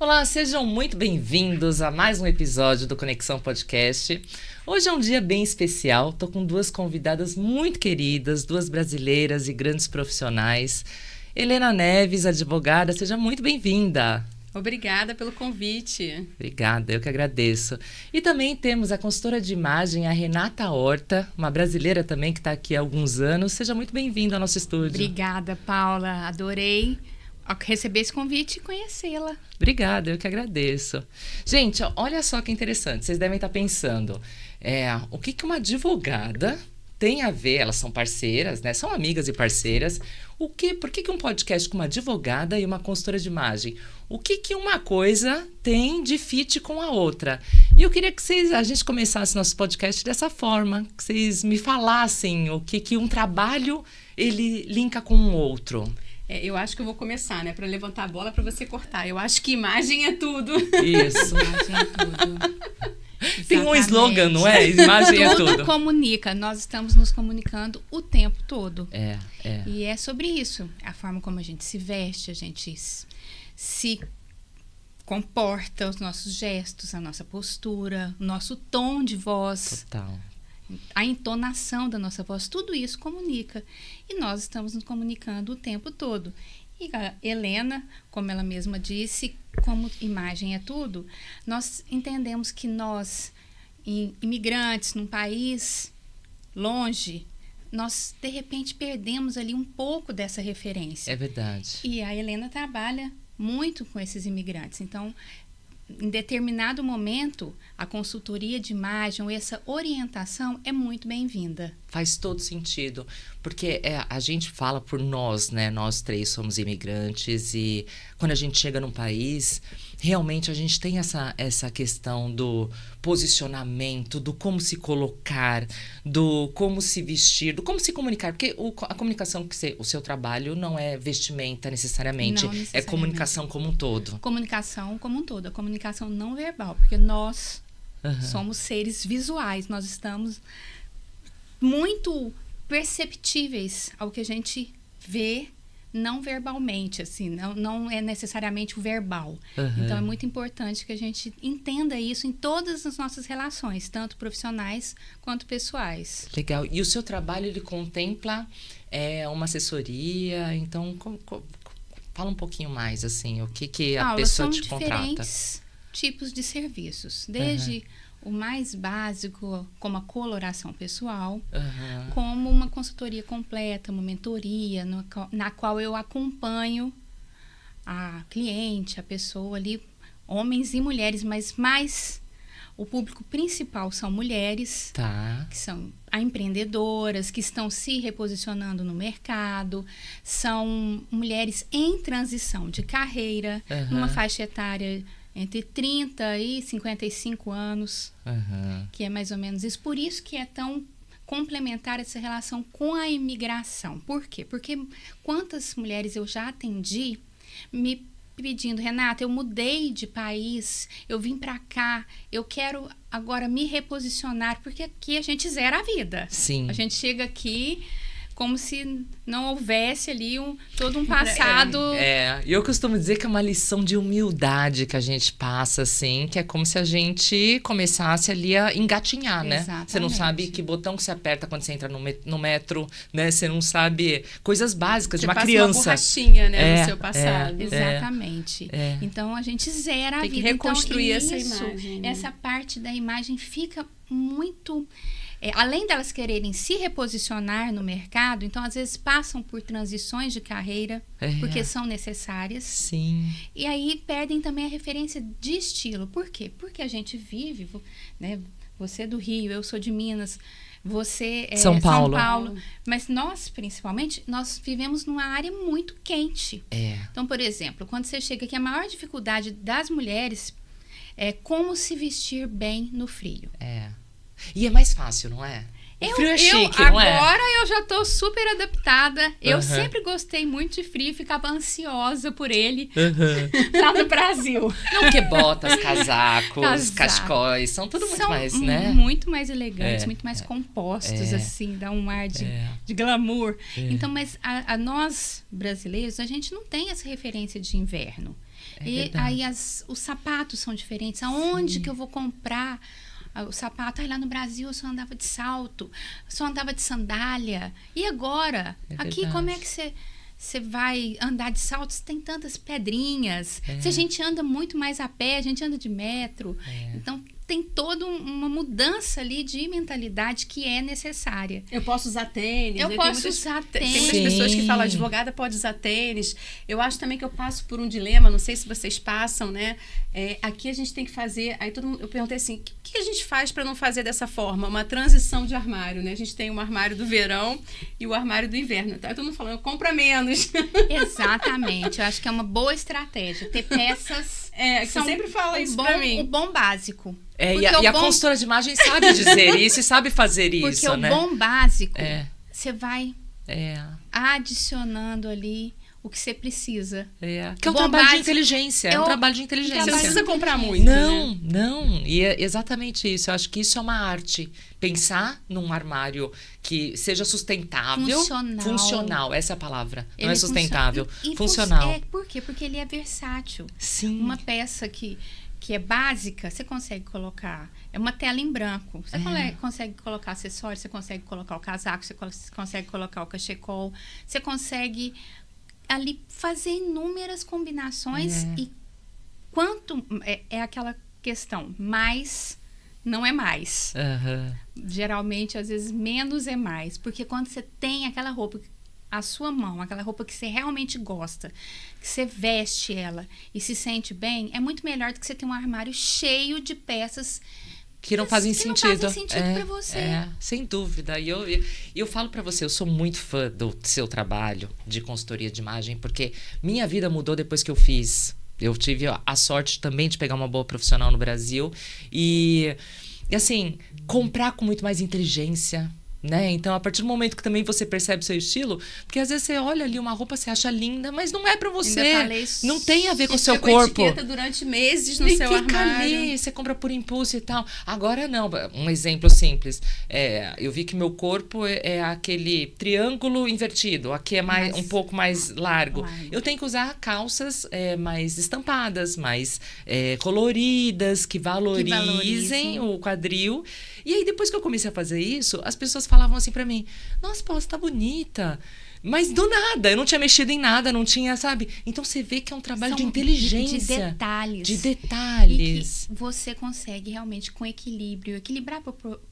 Olá, sejam muito bem-vindos a mais um episódio do Conexão Podcast. Hoje é um dia bem especial, tô com duas convidadas muito queridas, duas brasileiras e grandes profissionais. Helena Neves, advogada, seja muito bem-vinda. Obrigada pelo convite. Obrigada, eu que agradeço. E também temos a consultora de imagem, a Renata Horta, uma brasileira também que está aqui há alguns anos. Seja muito bem-vinda ao nosso estúdio. Obrigada, Paula. Adorei receber esse convite e conhecê-la. Obrigada, eu que agradeço. Gente, olha só que interessante. Vocês devem estar pensando, o que uma advogada tem a ver? Elas são parceiras, né? São amigas e parceiras. Por que um podcast com uma advogada e uma consultora de imagem? O que uma coisa tem de fit com a outra? E eu queria que a gente começasse nosso podcast dessa forma, que vocês me falassem o que um trabalho ele linka com o outro. Eu acho que eu vou começar, né? Para levantar a bola para você cortar. Eu acho que imagem é tudo. Isso. Imagem é tudo. Tem um slogan, não é? Imagem é tudo. Tudo comunica. Nós estamos nos comunicando o tempo todo. É. E é sobre isso. A forma como a gente se veste, a gente se comporta, os nossos gestos, a nossa postura, o nosso tom de voz. Total. A entonação da nossa voz, tudo isso comunica. E nós estamos nos comunicando o tempo todo. E a Helena, como ela mesma disse, como imagem é tudo, nós entendemos que nós, imigrantes num país longe, nós, de repente, perdemos ali um pouco dessa referência. É verdade. E a Helena trabalha muito com esses imigrantes. Então, em determinado momento, a consultoria de imagem ou essa orientação é muito bem-vinda. Faz todo sentido, porque a gente fala por nós, né? Nós três somos imigrantes e quando a gente chega num país, realmente a gente tem essa questão do posicionamento, do como se colocar, do como se vestir, do como se comunicar, porque a comunicação, o seu trabalho não é vestimenta necessariamente, é comunicação como um todo. Comunicação como um todo, a comunicação não verbal, porque nós somos seres visuais, nós estamos muito perceptíveis ao que a gente vê não verbalmente, assim, não é necessariamente o verbal. Então, é muito importante que a gente entenda isso em todas as nossas relações, tanto profissionais quanto pessoais. Legal. E o seu trabalho, ele contempla uma assessoria? Então, fala um pouquinho mais, assim, o que a pessoa te contrata. São diferentes tipos de serviços, desde o mais básico, como a coloração pessoal, como uma consultoria completa, uma mentoria, na qual eu acompanho a cliente, a pessoa ali, homens e mulheres, mas mais o público principal são mulheres, que são empreendedoras, que estão se reposicionando no mercado, são mulheres em transição de carreira, numa faixa etária entre 30 e 55 anos, que é mais ou menos isso. Por isso que é tão complementar essa relação com a imigração. Por quê? Porque quantas mulheres eu já atendi me pedindo, Renata, eu mudei de país, eu vim para cá, eu quero agora me reposicionar, porque aqui a gente zera a vida. Sim. A gente chega aqui como se não houvesse ali todo um passado. E eu costumo dizer que é uma lição de humildade que a gente passa, assim, que é como se a gente começasse ali a engatinhar, né? Exatamente. Você não sabe que botão que você aperta quando você entra no metro, né? Você não sabe coisas básicas de uma criança. Você passa uma borrachinha, né, no seu passado. Exatamente. Então, a gente zera a vida. Tem que reconstruir essa imagem. Né? Essa parte da imagem fica muito... além delas quererem se reposicionar no mercado, então às vezes passam por transições de carreira, porque são necessárias. Sim. E aí perdem também a referência de estilo. Por quê? Porque a gente vive, né? Você é do Rio, eu sou de Minas, você é São Paulo. Mas nós, principalmente, nós vivemos numa área muito quente. Então, por exemplo, quando você chega aqui, a maior dificuldade das mulheres é como se vestir bem no frio. E é mais fácil, não é? O frio é chique, não é? Agora eu já tô super adaptada. Eu sempre gostei muito de frio, ficava ansiosa por ele lá no Brasil. Não, porque botas, casacos, cachecóis, são tudo muito mais, né? Muito mais elegantes, muito mais compostos, assim, dá um ar de glamour. Então, mas a nós, brasileiros, a gente não tem essa referência de inverno. E aí os sapatos são diferentes. Aonde que eu vou comprar o sapato? Lá no Brasil eu só andava de salto, só andava de sandália. E agora? Aqui, como é que você vai andar de salto? Tem tantas pedrinhas. Se a gente anda muito mais a pé, a gente anda de metro. Então, tem toda uma mudança ali de mentalidade que é necessária. Eu posso usar tênis. Eu posso usar tênis. Tem muitas pessoas que falam, advogada pode usar tênis. Eu acho também que eu passo por um dilema, não sei se vocês passam, né? Aqui a gente tem que fazer... Aí eu perguntei assim, o que a gente faz para não fazer dessa forma? Uma transição de armário, né? A gente tem o armário do verão e o armário do inverno. Tá todo mundo falando, compra menos. Exatamente. Eu acho que é uma boa estratégia. Ter peças... Você sempre fala isso pra mim. O bom básico. E a consultora de imagem sabe dizer isso e sabe fazer isso, porque né? Porque o bom básico, você vai adicionando ali o que você precisa. Que é um trabalho de inteligência. É um trabalho de inteligência. Você não precisa comprar muito, Não. E é exatamente isso. Eu acho que isso é uma arte. Pensar num armário que seja sustentável. Funcional. Essa é a palavra. Não é sustentável. Funcional. Por quê? Porque ele é versátil. Sim. Uma peça que é básica, você consegue colocar. É uma tela em branco. Você consegue colocar acessórios, você consegue colocar o casaco, você consegue colocar o cachecol, você consegue ali fazer inúmeras combinações. E quanto... É aquela questão, mais não é mais. Geralmente, às vezes, menos é mais. Porque quando você tem aquela roupa... a sua mão, aquela roupa que você realmente gosta, que você veste ela e se sente bem, é muito melhor do que você ter um armário cheio de peças que não fazem sentido. Não fazem sentido pra você. Sem dúvida. E eu falo pra você, eu sou muito fã do seu trabalho de consultoria de imagem, porque minha vida mudou depois que eu fiz. Eu tive a sorte também de pegar uma boa profissional no Brasil e assim, comprar com muito mais inteligência, né? Então, a partir do momento que também você percebe seu estilo, porque às vezes você olha ali uma roupa, você acha linda, mas não é pra você. Não tem a ver com o seu corpo. Etiqueta durante meses no seu armário. Ali, você compra por impulso e tal. Agora não. Um exemplo simples. Eu vi que meu corpo é aquele triângulo invertido. Aqui é um pouco mais largo. Eu tenho que usar calças mais estampadas, mais coloridas, que valorizem o quadril. E aí, depois que eu comecei a fazer isso, as pessoas falavam assim pra mim, nossa, Paula, você tá bonita. Mas do nada, eu não tinha mexido em nada, não tinha, sabe? Então você vê que é um trabalho de inteligência. De detalhes. De detalhes. E que você consegue realmente com equilíbrio. Equilibrar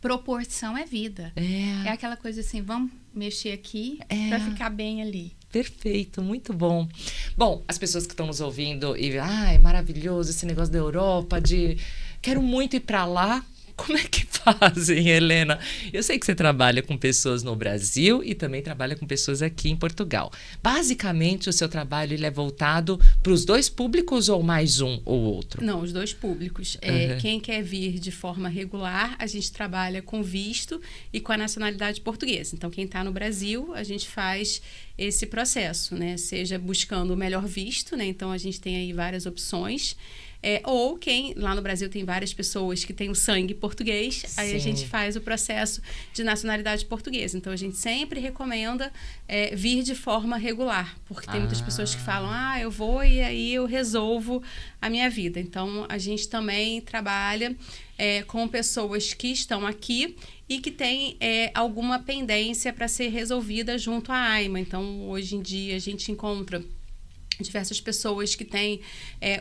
proporção é vida. É aquela coisa assim, vamos mexer aqui pra ficar bem ali. Perfeito, muito bom. Bom, as pessoas que estão nos ouvindo e é maravilhoso esse negócio da Europa, quero muito ir pra lá. Como é que fazem, Helena? Eu sei que você trabalha com pessoas no Brasil e também trabalha com pessoas aqui em Portugal. Basicamente, o seu trabalho ele é voltado para os dois públicos ou mais um ou outro? Não, os dois públicos. Quem quer vir de forma regular, a gente trabalha com visto e com a nacionalidade portuguesa. Então, quem está no Brasil, a gente faz esse processo, né? Seja buscando o melhor visto, né? Então, a gente tem aí várias opções. Ou quem, lá no Brasil tem várias pessoas que têm o sangue português, aí a gente faz o processo de nacionalidade portuguesa. Então, a gente sempre recomenda vir de forma regular, porque tem muitas pessoas que falam, eu vou e aí eu resolvo a minha vida. Então, a gente também trabalha com pessoas que estão aqui e que têm alguma pendência para ser resolvida junto à AIMA. Então, hoje em dia, a gente encontra diversas pessoas que têm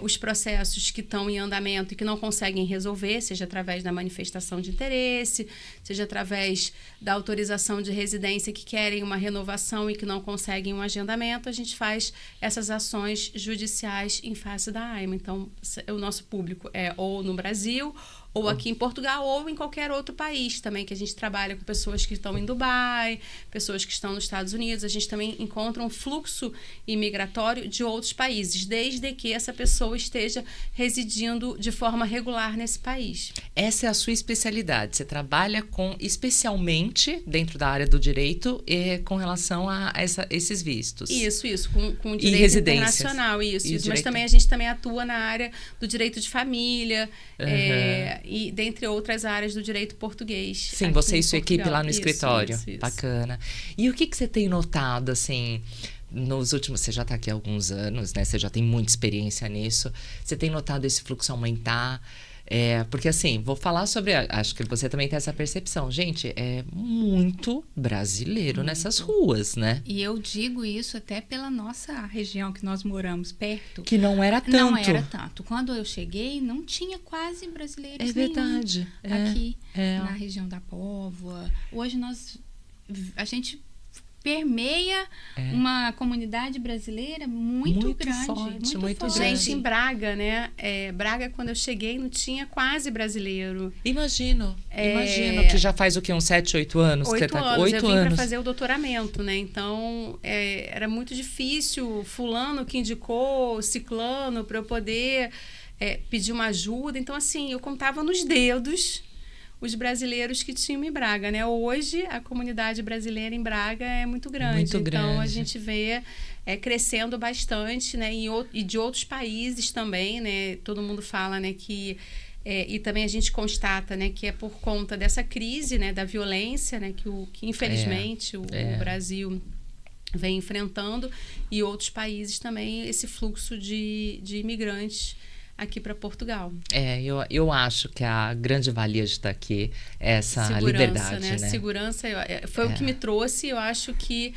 os processos que estão em andamento e que não conseguem resolver, seja através da manifestação de interesse, seja através da autorização de residência que querem uma renovação e que não conseguem um agendamento, a gente faz essas ações judiciais em face da AIMA. Então, o nosso público é ou no Brasil, ou aqui em Portugal, ou em qualquer outro país também, que a gente trabalha com pessoas que estão em Dubai, pessoas que estão nos Estados Unidos. A gente também encontra um fluxo imigratório de outros países, desde que essa pessoa esteja residindo de forma regular nesse país. Essa é a sua especialidade. Você trabalha especialmente dentro da área do direito com relação a esses vistos. Isso, com direito internacional, isso. Mas também a gente também atua na área do direito de família, e dentre outras áreas do direito português. Sim, você e sua Portugal. equipe lá no escritório. Isso. Bacana. E o que você tem notado, assim, nos últimos... Você já está aqui há alguns anos, né? Você já tem muita experiência nisso. Você tem notado esse fluxo aumentar? Porque assim, vou falar sobre... Acho que você também tem essa percepção. Gente, é muito brasileiro nessas ruas, né? E eu digo isso até pela nossa região que nós moramos perto. Que não era tanto. Não era tanto. Quando eu cheguei, não tinha quase brasileiros verdade. Aqui na região da Póvoa. Hoje a gente permeia uma comunidade brasileira muito grande. Forte, muito forte. grande. Gente, em Braga, né? Braga, quando eu cheguei, não tinha quase brasileiro. Imagino que já faz o quê? Uns 7, 8 anos? 8 anos. 8 eu vim anos. para fazer o doutoramento, né? Então, era muito difícil. Fulano que indicou, ciclano, para eu poder pedir uma ajuda. Então, assim, eu contava nos dedos os brasileiros que tinham em Braga, né? Hoje, a comunidade brasileira em Braga é muito grande. Muito então, grande. a gente vê crescendo bastante, né? E de outros países também, né? Todo mundo fala, né, que... e também a gente constata, né, que é por conta dessa crise, né, da violência, né, que infelizmente o Brasil vem enfrentando, e outros países também, esse fluxo de imigrantes aqui para Portugal. Eu acho que a grande valia de estar aqui é essa liberdade, né? Segurança foi o que me trouxe. Eu acho que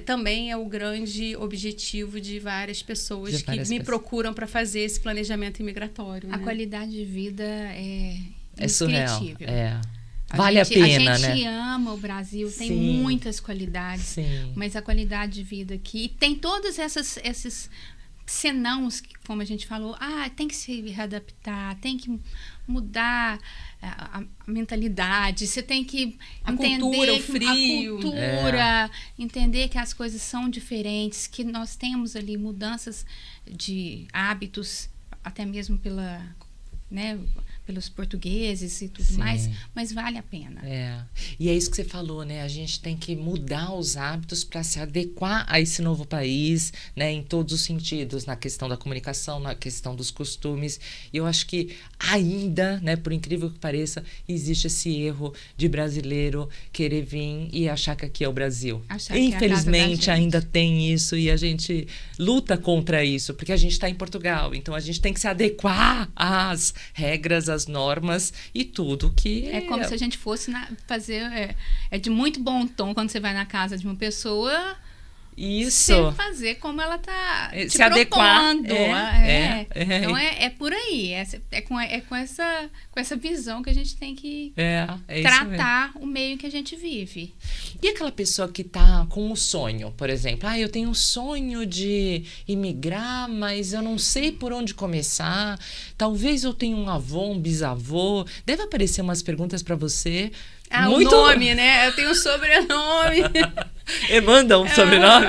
também é o grande objetivo de várias pessoas que me procuram para fazer esse planejamento imigratório. A né? qualidade de vida é surreal. indescritível. Vale a pena, né? A gente ama o Brasil, tem Sim. muitas qualidades, Sim. mas a qualidade de vida aqui tem todos esses senãos, como a gente falou, tem que se readaptar, tem que mudar a mentalidade, você tem que entender cultura, o frio. a cultura, entender que as coisas são diferentes, que nós temos ali mudanças de hábitos, até mesmo pelos portugueses e tudo mais, mas vale a pena. E é isso que você falou, né? A gente tem que mudar os hábitos para se adequar a esse novo país, né? Em todos os sentidos, na questão da comunicação, na questão dos costumes. E eu acho que ainda, né, por incrível que pareça, existe esse erro de brasileiro querer vir e achar que aqui é o Brasil. Infelizmente, ainda tem isso e a gente luta contra isso, porque a gente está em Portugal, então a gente tem que se adequar às regras, às normas e tudo que... É como se a gente fosse fazer... É de muito bom tom quando você vai na casa de uma pessoa... Isso. Você fazer como ela tá te se adequar. Então é por aí. Com essa visão que a gente tem que tratar o meio que a gente vive. E aquela pessoa que tá com um sonho, por exemplo, eu tenho um sonho de imigrar, mas eu não sei por onde começar. Talvez eu tenha um avô, um bisavô. Deve aparecer umas perguntas para você. O nome, né? Eu tenho um sobrenome. Manda um sobrenome?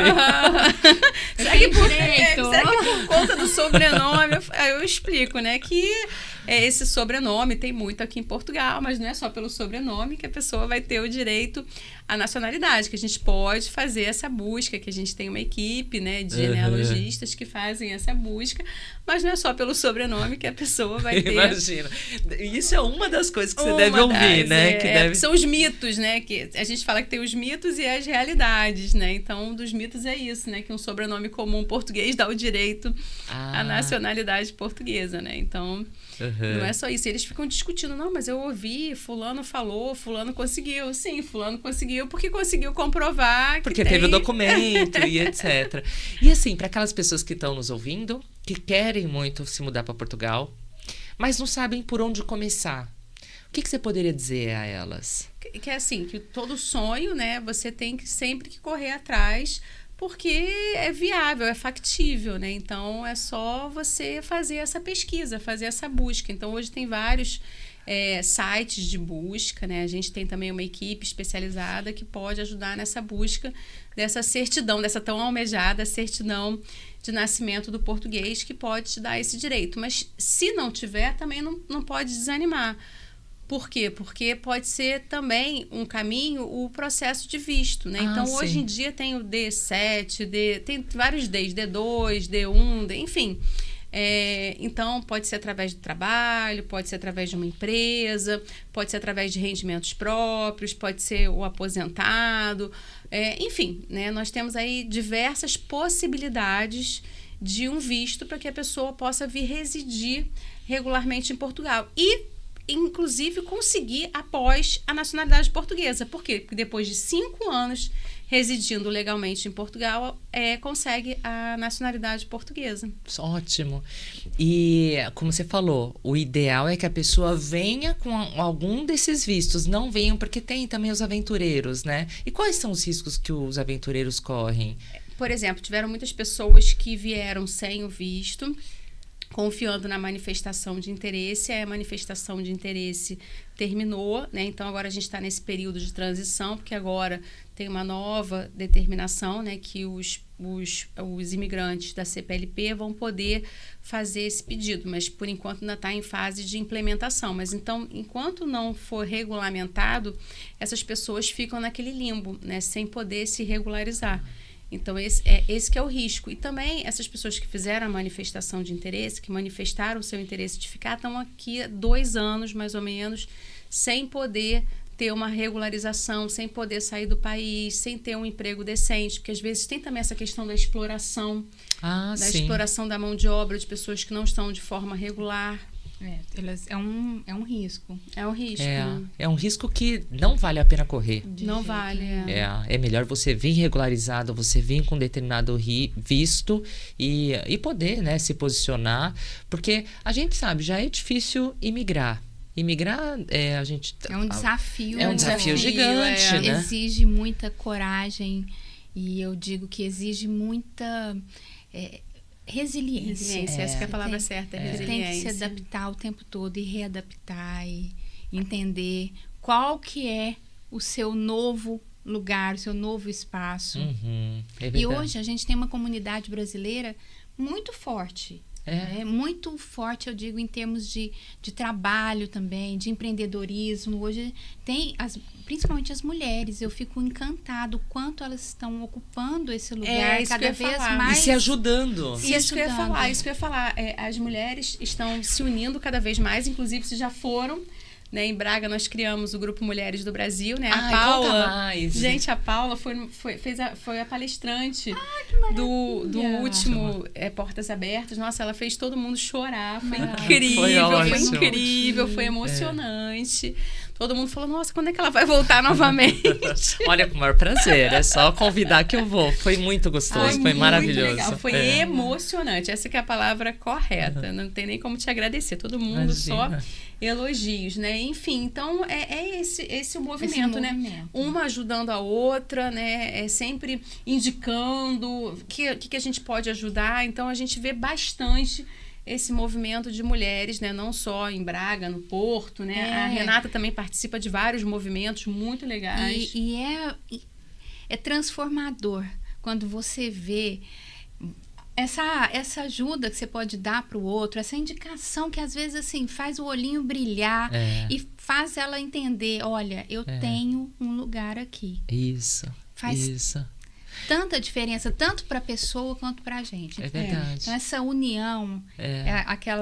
Será que por conta do sobrenome, eu explico, né? Que esse sobrenome tem muito aqui em Portugal, mas não é só pelo sobrenome que a pessoa vai ter o direito à nacionalidade, que a gente pode fazer essa busca, que a gente tem uma equipe, né, de genealogistas que fazem essa busca, mas não é só pelo sobrenome que a pessoa vai ter. Imagina. Isso é uma das coisas que você deve ouvir, né? São os mitos, né? Que a gente fala que tem os mitos e as realidades, né? Então, um dos mitos é isso, né? Que um sobrenome comum português dá o direito à nacionalidade portuguesa, né? Então... Não é só isso. Eles ficam discutindo, não, mas eu ouvi, fulano falou, fulano conseguiu. Sim, fulano conseguiu porque conseguiu comprovar que porque teve o documento e etc. E assim, para aquelas pessoas que estão nos ouvindo, que querem muito se mudar para Portugal, mas não sabem por onde começar, o que você poderia dizer a elas? Que é assim, que todo sonho, né, você tem que sempre que correr atrás, porque é viável, é factível, né? Então, é só você fazer essa pesquisa, fazer essa busca. Então, hoje tem vários sites de busca, né? A gente tem também uma equipe especializada que pode ajudar nessa busca dessa certidão, dessa tão almejada certidão de nascimento do português, que pode te dar esse direito. Mas, se não tiver, também não pode desanimar. Por quê? Porque pode ser também um caminho o processo de visto, né? Então, hoje em dia tem o D7, tem vários Ds, D2, D1, enfim. Então, pode ser através do trabalho, pode ser através de uma empresa, pode ser através de rendimentos próprios, pode ser o aposentado. Enfim, né, nós temos aí diversas possibilidades de um visto para que a pessoa possa vir residir regularmente em Portugal. E, inclusive, conseguir após a nacionalidade portuguesa. Por quê? Porque depois de 5 anos residindo legalmente em Portugal, consegue a nacionalidade portuguesa. Ótimo. E, como você falou, o ideal é que a pessoa venha com algum desses vistos. Não venham, porque tem também os aventureiros, né? E quais são os riscos que os aventureiros correm? Por exemplo, tiveram muitas pessoas que vieram sem o visto, confiando na manifestação de interesse. A manifestação de interesse terminou, né? Então agora a gente está nesse período de transição, porque agora tem uma nova determinação, né? Que os imigrantes da CPLP vão poder fazer esse pedido, mas por enquanto ainda está em fase de implementação. Mas então, enquanto não for regulamentado, essas pessoas ficam naquele limbo, né? Sem poder se regularizar. Então, esse que é o risco. E também, essas pessoas que fizeram a manifestação de interesse, que manifestaram o seu interesse de ficar, estão aqui há 2 anos, mais ou menos, sem poder ter uma regularização, sem poder sair do país, sem ter um emprego decente, porque às vezes tem também essa questão da exploração, exploração da mão de obra de pessoas que não estão de forma regular. É um risco. É um risco. É um risco que não vale a pena correr. Não vale. É melhor você vir regularizado, você vir com determinado visto e poder, né, se posicionar, porque a gente sabe, já é difícil imigrar. Imigrar, a gente... É um desafio. É um desafio gigante, né? Exige muita coragem e eu digo que exige muita... resiliência. Essa que é a palavra certa, resiliência. Tem que se adaptar o tempo todo e readaptar e entender qual que é o seu novo lugar, o seu novo espaço. E hoje a gente tem uma comunidade brasileira muito forte. Muito forte, eu digo, em termos de trabalho também, de empreendedorismo. Hoje tem, principalmente as mulheres, eu fico encantado o quanto elas estão ocupando esse lugar cada vez mais. E se ajudando. Isso que eu ia falar. As mulheres estão se unindo cada vez mais, inclusive se já foram. Né, em Braga nós criamos o Grupo Mulheres do Brasil, né? A Paula, gente, a Paula foi a palestrante do último Portas Abertas. Nossa, ela fez todo mundo chorar, foi incrível, foi emocionante. Todo mundo falou, nossa, quando é que ela vai voltar novamente? Olha, com o maior prazer, é só convidar que eu vou. Foi muito gostoso, foi maravilhoso. Legal. Foi emocionante, essa que é a palavra correta. Não tem nem como te agradecer, todo mundo só elogios, né? Enfim, então esse o movimento, né? Uma ajudando a outra, né? Sempre indicando o que a gente pode ajudar. Então a gente vê bastante esse movimento de mulheres, né? Não só em Braga, no Porto, né? A Renata também participa de vários movimentos muito legais. E é transformador quando você vê essa ajuda que você pode dar para o outro, essa indicação que às vezes assim faz o olhinho brilhar e faz ela entender, olha, eu tenho um lugar aqui. Isso. Tanta diferença, tanto para a pessoa quanto para a gente. É verdade. Então, essa união,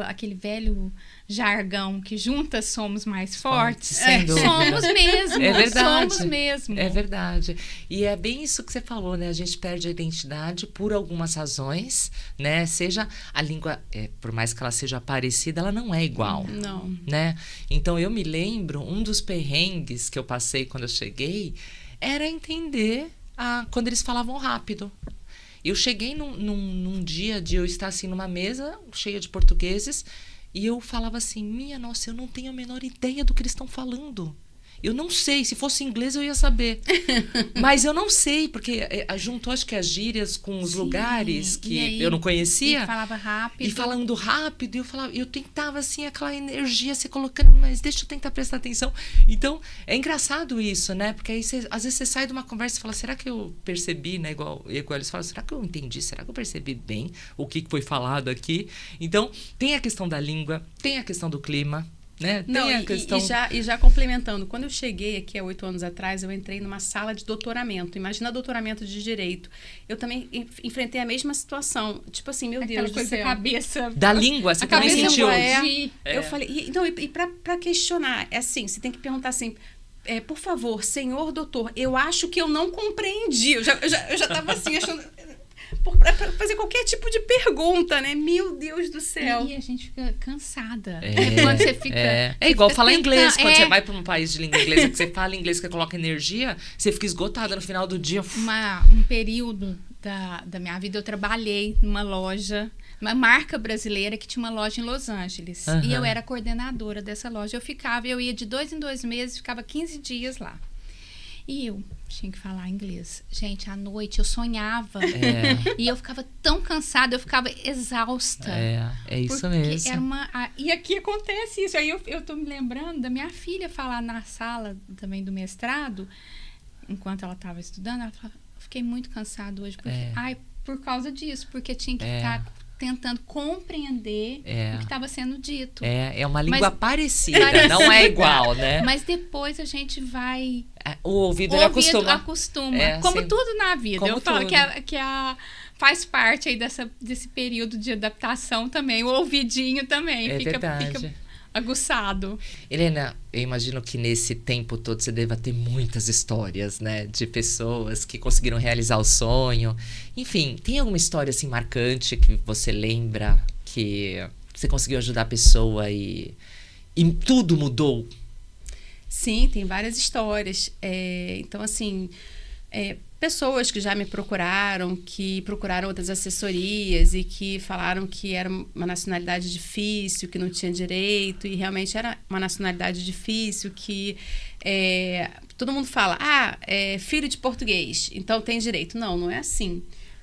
aquele velho jargão que juntas somos mais fortes. Somos mesmo. É verdade. Somos mesmo. É verdade. E é bem isso que você falou, né? A gente perde a identidade por algumas razões, né? Seja a língua, por mais que ela seja parecida, ela não é igual. Não. Né? Então, eu me lembro, um dos perrengues que eu passei quando eu cheguei era entender quando eles falavam rápido. Eu cheguei num dia de eu estar assim numa mesa cheia de portugueses e eu falava assim, minha nossa, eu não tenho a menor ideia do que eles estão falando. Eu não sei, se fosse inglês eu ia saber. Mas eu não sei, porque juntou acho que as gírias com os lugares que eu não conhecia. E falava rápido. E falando rápido, eu tentava assim, aquela energia se colocando, mas deixa eu tentar prestar atenção. Então, é engraçado isso, né? Porque aí às vezes você sai de uma conversa e fala, será que eu percebi, né? Igual eles falam, será que eu entendi? Será que eu percebi bem o que foi falado aqui? Então, tem a questão da língua, tem a questão do clima, né? Tem Não, a questão... e já complementando, quando eu cheguei aqui há 8 anos atrás, eu entrei numa sala de doutoramento. Imagina doutoramento de Direito. Eu também enfrentei a mesma situação. Tipo assim, meu Aquela Deus do céu. cabeça... Da língua, você também sentiu? Eu falei... E pra questionar, é assim, você tem que perguntar assim... por favor, senhor doutor, eu acho que eu não compreendi. Eu já tava assim, achando... Pra fazer qualquer tipo de pergunta, né? Meu Deus do céu. E a gente fica cansada. Quando você fica... É igual falar inglês. Quando você vai para um país de língua inglesa, que você fala inglês, que coloca energia, você fica esgotada no final do dia. Um período da minha vida, eu trabalhei numa loja, uma marca brasileira que tinha uma loja em Los Angeles. E eu era coordenadora dessa loja. Eu ia de 2 em 2 meses, ficava 15 dias lá. E eu tinha que falar inglês. Gente, à noite eu sonhava. E eu ficava tão cansada, eu ficava exausta. É isso mesmo. E aqui acontece isso. Aí eu tô me lembrando da minha filha falar na sala também do mestrado, enquanto ela estava estudando, ela falava, fiquei muito cansada hoje. Por causa disso, porque tinha que ficar tentando compreender o que estava sendo dito. É uma língua parecida, não é igual, né? Mas depois a gente vai... O ouvido acostuma. Como tudo na vida. Como eu falo que faz parte aí desse período de adaptação também. O ouvidinho também fica aguçado. Helena, eu imagino que nesse tempo todo você deva ter muitas histórias, né? De pessoas que conseguiram realizar o sonho. Enfim, tem alguma história assim marcante que você lembra que você conseguiu ajudar a pessoa e tudo mudou? Sim, tem várias histórias. Então, assim, pessoas que já me procuraram, que procuraram outras assessorias e que falaram que era uma nacionalidade difícil, que não tinha direito, e realmente era uma nacionalidade difícil, que todo mundo fala, filho de português, então tem direito. Não é assim.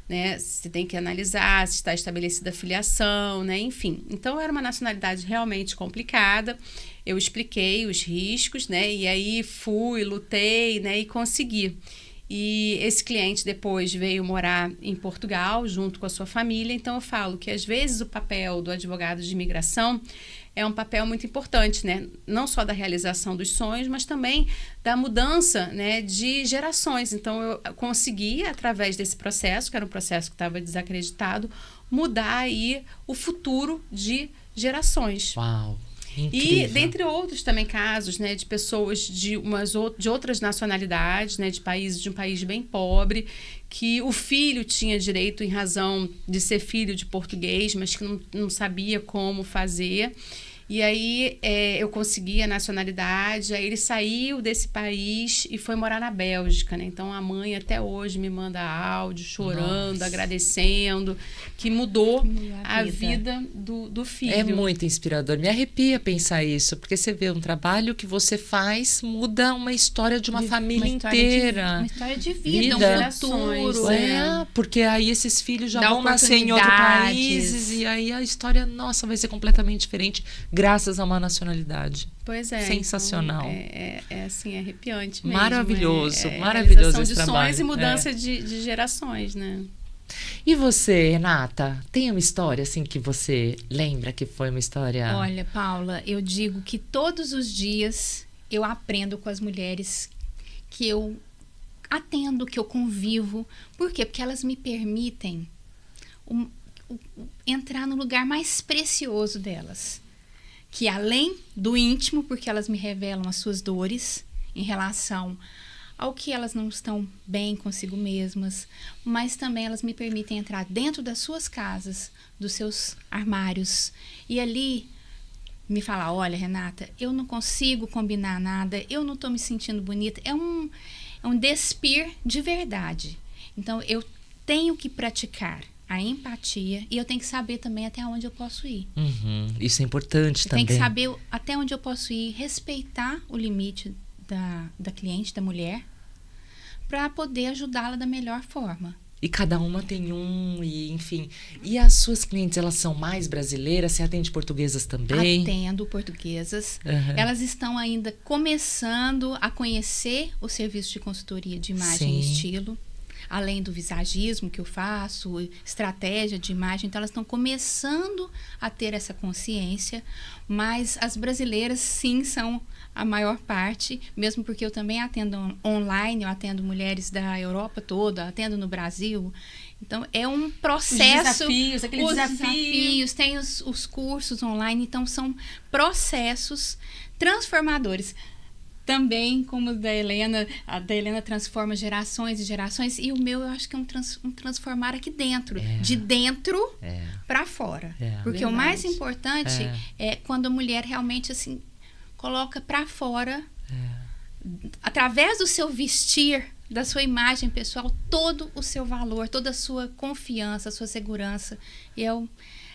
Né? Você tem que analisar se está estabelecida a filiação, né? Enfim. Então, era uma nacionalidade realmente complicada. Eu expliquei os riscos, né? E aí fui, lutei, né? E consegui. E esse cliente depois veio morar em Portugal, junto com a sua família. Então, eu falo que, às vezes, o papel do advogado de imigração é um papel muito importante, né? Não só da realização dos sonhos, mas também da mudança, né, de gerações. Então, eu consegui, através desse processo, que era um processo que estava desacreditado, mudar aí o futuro de gerações. Uau! Incrível. E, dentre outros também casos, né, de pessoas de outras nacionalidades, né, de um país bem pobre, que o filho tinha direito em razão de ser filho de português, mas que não sabia como fazer. E aí eu consegui a nacionalidade, aí ele saiu desse país e foi morar na Bélgica, né? Então a mãe até hoje me manda áudio chorando, agradecendo, que mudou a vida do filho. É muito inspirador, me arrepia pensar isso, porque você vê um trabalho que você faz, muda uma história de uma família inteira. Uma história de vida. Um futuro. Porque aí esses filhos já vão nascer em outros países e aí a história, nossa, vai ser completamente diferente. Graças a uma nacionalidade. Pois é. Sensacional. Então, assim, arrepiante mesmo. Maravilhoso, maravilhoso esse de trabalho. Sonhos e mudança de gerações, né? E você, Renata, tem uma história assim que você lembra que foi uma história... Olha, Paula, eu digo que todos os dias eu aprendo com as mulheres que eu atendo, que eu convivo. Por quê? Porque elas me permitem entrar no lugar mais precioso delas. Que além do íntimo, porque elas me revelam as suas dores em relação ao que elas não estão bem consigo mesmas, mas também elas me permitem entrar dentro das suas casas, dos seus armários, e ali me falar, olha, Renata, eu não consigo combinar nada, eu não estou me sentindo bonita. É um despir de verdade. Então, eu tenho que praticar a empatia e eu tenho que saber também até onde eu posso ir. Isso é importante também. Tem que saber até onde eu posso ir, respeitar o limite da cliente, da mulher, para poder ajudá-la da melhor forma. E cada uma tem e enfim. E as suas clientes, elas são mais brasileiras? Você atende portuguesas também? Atendo portuguesas. Elas estão ainda começando a conhecer o serviço de consultoria de imagem e estilo. além do visagismo que eu faço, estratégia de imagem, então elas estão começando a ter essa consciência, mas as brasileiras sim são a maior parte, mesmo porque eu também atendo online, eu atendo mulheres da Europa toda, atendo no Brasil. Então, é um processo. Os desafios, tem os cursos online, então são processos transformadores. Também, como o da Helena, a da Helena transforma gerações e gerações, e o meu eu acho que é um transformar aqui dentro, de dentro para fora. Porque o mais importante é quando a mulher realmente assim coloca para fora, através do seu vestir, da sua imagem pessoal, todo o seu valor, toda a sua confiança, a sua segurança. E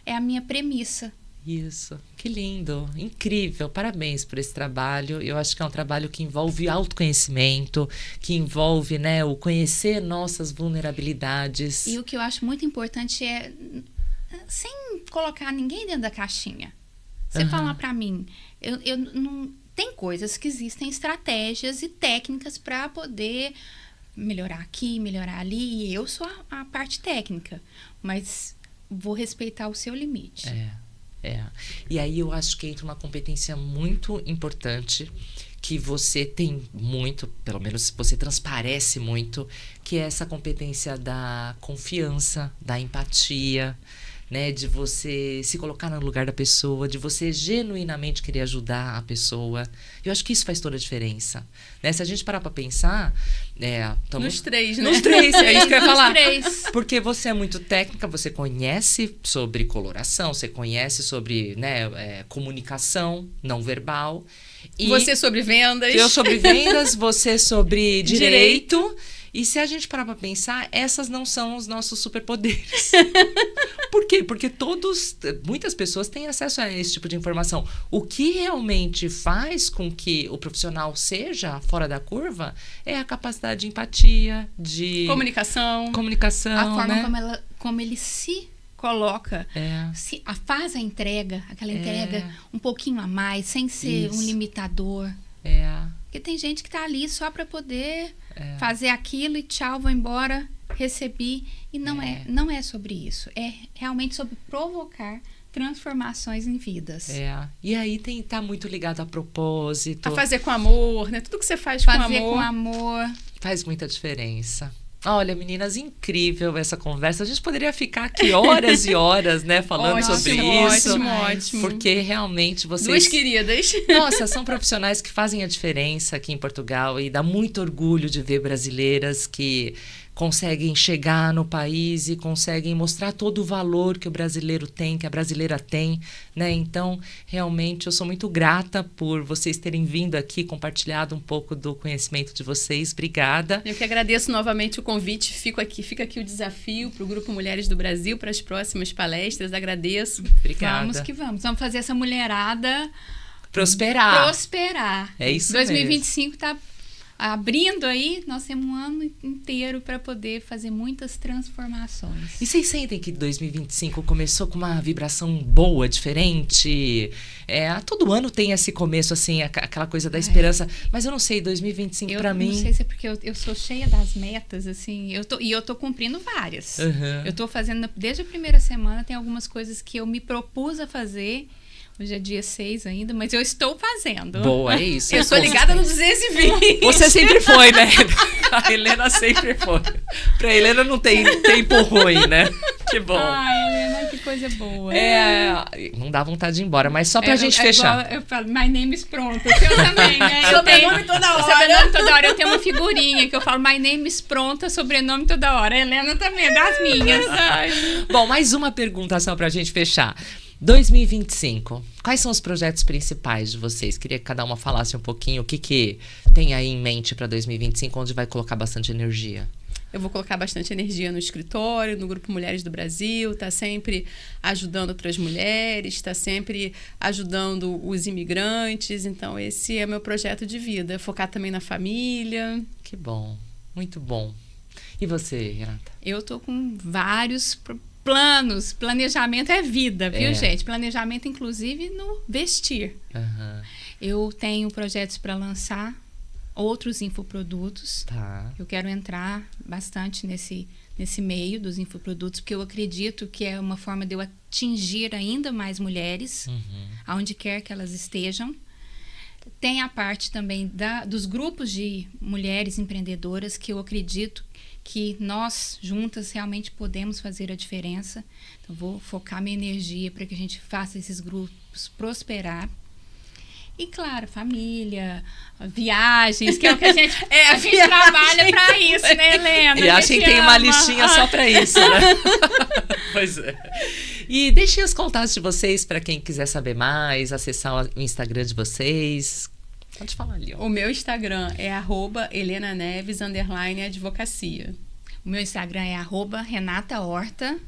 é a minha premissa. Isso, que lindo, incrível, parabéns por esse trabalho. Eu acho que é um trabalho que envolve autoconhecimento, que envolve, né, o conhecer nossas vulnerabilidades. E o que eu acho muito importante é, sem colocar ninguém dentro da caixinha, você falar para mim, eu não... Tem coisas que existem estratégias e técnicas para poder melhorar aqui, melhorar ali. E eu sou a parte técnica, mas vou respeitar o seu limite. E aí eu acho que entra uma competência muito importante, que você tem muito, pelo menos você transparece muito, que é essa competência da confiança, da empatia, né, de você se colocar no lugar da pessoa, de você genuinamente querer ajudar a pessoa. Eu acho que isso faz toda a diferença. Né? Se a gente parar para pensar... nos três, né? Nos três, é isso que eu ia falar. Três. Porque você é muito técnica, você conhece sobre coloração, você conhece sobre, né, comunicação não verbal. E você sobre vendas. Eu sobre vendas, você sobre direito. E se a gente parar para pensar, essas não são os nossos superpoderes. Por quê? Porque muitas pessoas têm acesso a esse tipo de informação. O que realmente faz com que o profissional seja fora da curva é a capacidade de empatia, de... Comunicação. A forma, né? como ele se coloca, faz a entrega, aquela entrega um pouquinho a mais, sem ser um limitador. Porque tem gente que tá ali só para poder fazer aquilo e tchau, vou embora, recebi. E não é sobre isso. É realmente sobre provocar transformações em vidas. E aí tá muito ligado a propósito. A fazer com amor, né? Tudo que você faz com amor. Fazer com amor. Faz muita diferença. Olha, meninas, incrível essa conversa. A gente poderia ficar aqui horas e horas, né, falando sobre isso. Ótimo. Porque realmente vocês... Duas queridas. Nossa, são profissionais que fazem a diferença aqui em Portugal e dá muito orgulho de ver brasileiras que conseguem chegar no país e conseguem mostrar todo o valor que o brasileiro tem, que a brasileira tem, né? Então, realmente, eu sou muito grata por vocês terem vindo aqui, compartilhado um pouco do conhecimento de vocês. Obrigada. Eu que agradeço novamente o convite. Fica aqui o desafio para o Grupo Mulheres do Brasil, para as próximas palestras. Agradeço. Obrigada. Vamos que vamos. Vamos fazer essa mulherada prosperar. É isso 2025 está abrindo aí, nós temos um ano inteiro para poder fazer muitas transformações. E vocês sentem que 2025 começou com uma vibração boa, diferente? Todo ano tem esse começo, assim, aquela coisa da esperança. Mas eu não sei, 2025 para mim... Eu não sei se é porque eu sou cheia das metas, assim. Eu tô cumprindo várias. Eu tô fazendo, desde a primeira semana, tem algumas coisas que eu me propus a fazer. Hoje é dia 6 ainda, mas eu estou fazendo. Boa, é isso. Eu sou ligada no 220. Você sempre foi, né? A Helena sempre foi. Pra Helena não tem tempo ruim, né? Que bom. Ai, Helena, que coisa boa. Não dá vontade de ir embora, mas só pra gente fechar. Eu falo, my name is pronta. Eu também, né? Sobrenome toda hora. Sobrenome toda hora. Eu tenho uma figurinha que eu falo, my name is pronta, sobrenome toda hora. A Helena também, é das minhas. Bom, mais uma pergunta só pra gente fechar. 2025, quais são os projetos principais de vocês? Queria que cada uma falasse um pouquinho o que tem aí em mente para 2025, onde vai colocar bastante energia. Eu vou colocar bastante energia no escritório, no Grupo Mulheres do Brasil, tá sempre ajudando outras mulheres, tá sempre ajudando os imigrantes. Então, esse é meu projeto de vida. Focar também na família. Que bom, muito bom. E você, Renata? Eu tô com vários planos. Planejamento é vida, viu, gente? Planejamento, inclusive, no vestir. Eu tenho projetos para lançar outros infoprodutos. Tá. Eu quero entrar bastante nesse meio dos infoprodutos, porque eu acredito que é uma forma de eu atingir ainda mais mulheres, aonde quer que elas estejam. Tem a parte também dos grupos de mulheres empreendedoras, que eu acredito que nós juntas realmente podemos fazer a diferença. Então, vou focar minha energia para que a gente faça esses grupos prosperar. E, claro, família, viagens, que é o que a gente trabalha para isso, né, Helena? E acho que tem uma listinha só para isso, né? Pois é. E deixem os contatos de vocês para quem quiser saber mais, acessar o Instagram de vocês. Pode falar ali. O meu Instagram é @HelenaNeves_advocacia. O meu Instagram é @RenataHorta.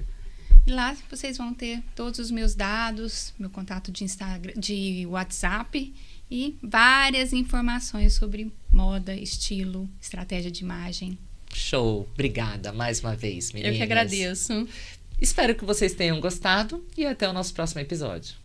E lá vocês vão ter todos os meus dados, meu contato de Instagram, de WhatsApp e várias informações sobre moda, estilo, estratégia de imagem. Show! Obrigada mais uma vez, meninas. Eu que agradeço. Espero que vocês tenham gostado e até o nosso próximo episódio.